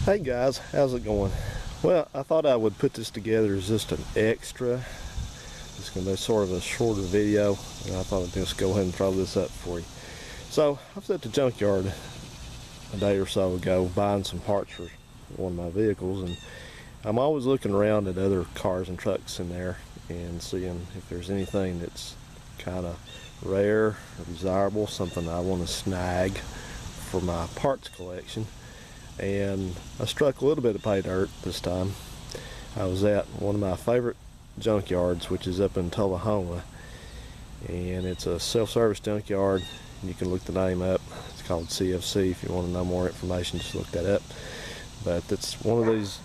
Hey guys, how's it going? Well, I thought I would put this together as just an extra. It's going to be sort of a shorter video, and I thought I'd just go ahead and throw this up for you. So, I was at the junkyard a day or so ago buying some parts for one of my vehicles, and I'm always looking around at other cars and trucks in there and seeing if there's anything that's kind of rare or desirable, something I want to snag for my parts collection. And I struck a little bit of pay dirt this time. I was at one of my favorite junkyards, which is up in Tullahoma, and it's a self-service junkyard. You can look the name up. It's called CFC. If you want to know more information, just look that up. But it's one of these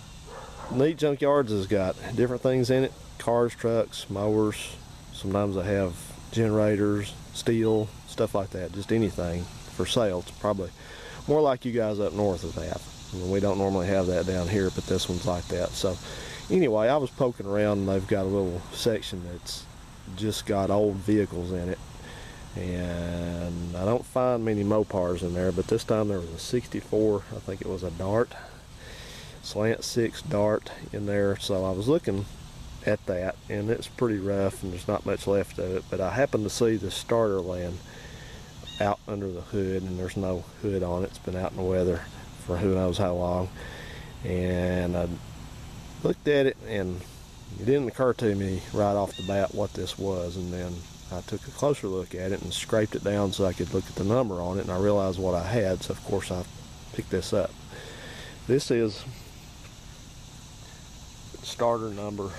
neat junkyards that's got different things in it: cars, trucks, mowers. Sometimes they have generators, steel, stuff like that, just anything for sale. It's probably more like you guys up north of that. I mean, we don't normally have that down here, but this one's like that. So anyway, I was poking around, and they've got a little section that's just got old vehicles in it, and I don't find many Mopars in there, but this time there was a 64, I think it was a Dart, slant 6 Dart in there. So I was looking at that, and it's pretty rough and there's not much left of it, but I happened to see the starter laying out under the hood, and there's no hood on it. It's been out in the weather for who knows how long, and I looked at it, and it didn't occur to me right off the bat what this was, and then I took a closer look at it and scraped it down so I could look at the number on it, and I realized what I had. So of course I picked this up. This is starter number,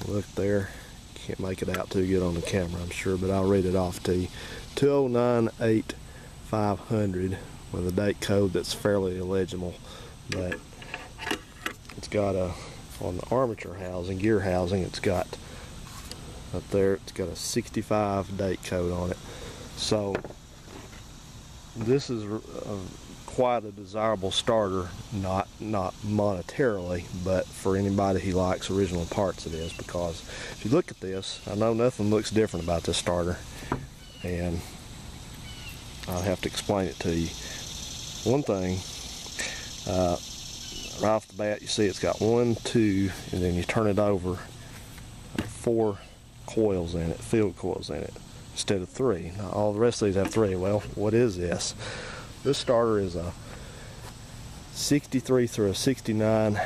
look there, can't make it out too good on the camera, I'm sure, but I'll read it off to you. 2098500 with a date code that's fairly illegible, but it's got a, on the armature housing, gear housing, it's got up there, it's got a 65 date code on it. So this is quite a desirable starter, not monetarily, but for anybody who likes original parts it is, because if you look at this, I know nothing looks different about this starter, and I'll have to explain it to you. One thing, right off the bat, you see it's got 1, 2, and then you turn it over, 4 coils in it, field coils in it, instead of 3. Now, all the rest of these have 3. Well, what is this? This starter is a 63 through a 69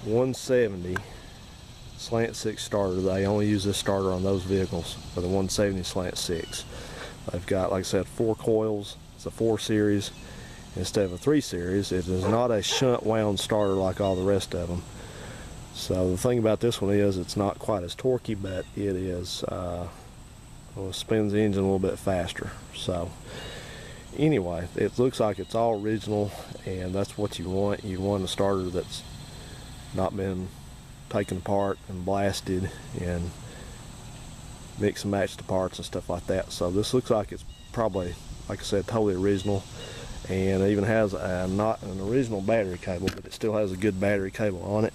170 slant 6 starter. They only use this starter on those vehicles for the 170 slant 6. They've got, like I said, 4 coils. It's a 4 series instead of a 3 series. It is not a shunt wound starter like all the rest of them. So the thing about this one is it's not quite as torquey, but it is well, it spins the engine a little bit faster. So anyway, it looks like it's all original, and that's what you want. You want a starter that's not been taken apart and blasted and mix and match the parts and stuff like that. So this looks like it's probably, like I said, totally original, and it even has not an original battery cable, but it still has a good battery cable on it.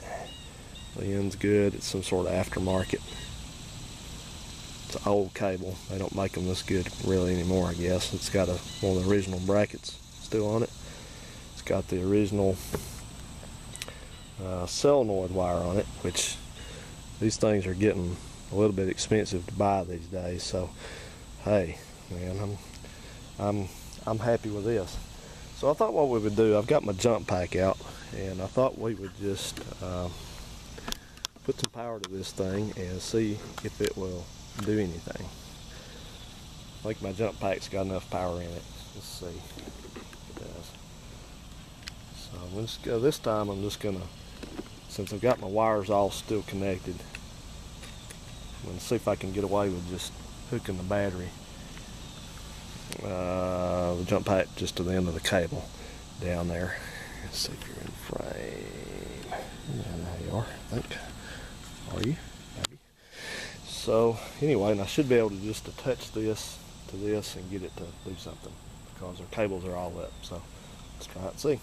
The end's good. It's some sort of aftermarket. It's an old cable. They don't make them this good really anymore, I guess. It's got one of the original brackets still on it. It's got the original solenoid wire on it, which these things are getting a little bit expensive to buy these days. So hey, man, I'm happy with this. So I thought what we would do, I've got my jump pack out, and I thought we would just put some power to this thing and see if it will do anything. I think my jump pack's got enough power in it. Let's see if it does. So let's go. This time I'm just gonna, since I've got my wires all still connected, I'm gonna see if I can get away with just hooking the battery, the jump pack, just to the end of the cable down there. Let's see if you're in frame. Yeah, there you are, I think. Are you? Maybe. So anyway, and I should be able to just attach this to this and get it to do something, because our cables are all up. So let's try it and see.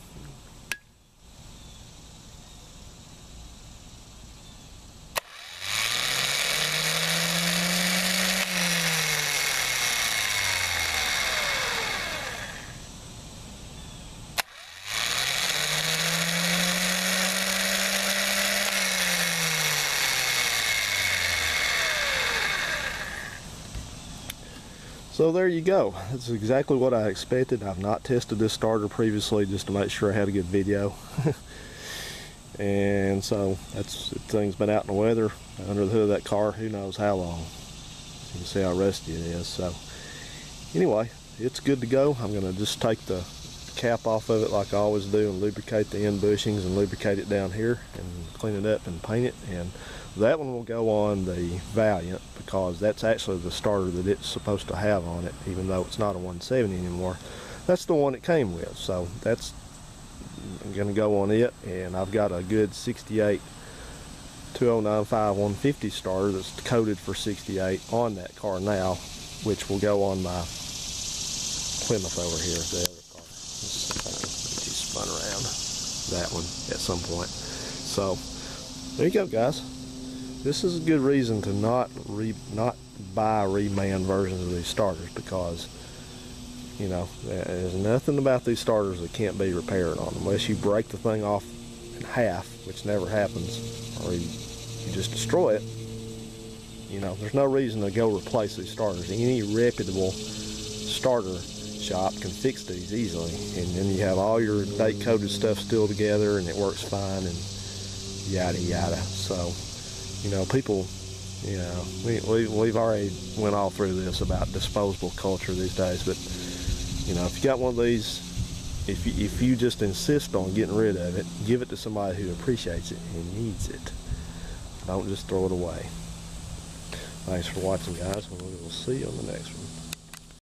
So there you go. That's exactly what I expected. I've not tested this starter previously just to make sure I had a good video. And so that's, the thing's been out in the weather under the hood of that car who knows how long. You can see how rusty it is. So anyway, it's good to go. I'm going to just take the cap off of it like I always do and lubricate the end bushings and lubricate it down here and clean it up and paint it. And that one will go on the Valiant because that's actually the starter that it's supposed to have on it, even though it's not a 170 anymore. That's the one it came with, so that's going to go on it. And I've got a good 68 2095 150 starter that's coded for 68 on that car now, which will go on my Plymouth over here, the other car. Let's see if I can get you spun around that one at some point. So there you go, guys. This is a good reason to not buy reman versions of these starters, because you know there's nothing about these starters that can't be repaired on them unless you break the thing off in half, which never happens, or you just destroy it. You know, there's no reason to go replace these starters. Any reputable starter shop can fix these easily, and then you have all your date coded stuff still together and it works fine and yada yada. So you know, people, you know, we've already went all through this about disposable culture these days, but you know, if you got one of these, if you just insist on getting rid of it, give it to somebody who appreciates it and needs it. Don't just throw it away. Thanks for watching, guys, and we will see you on the next one.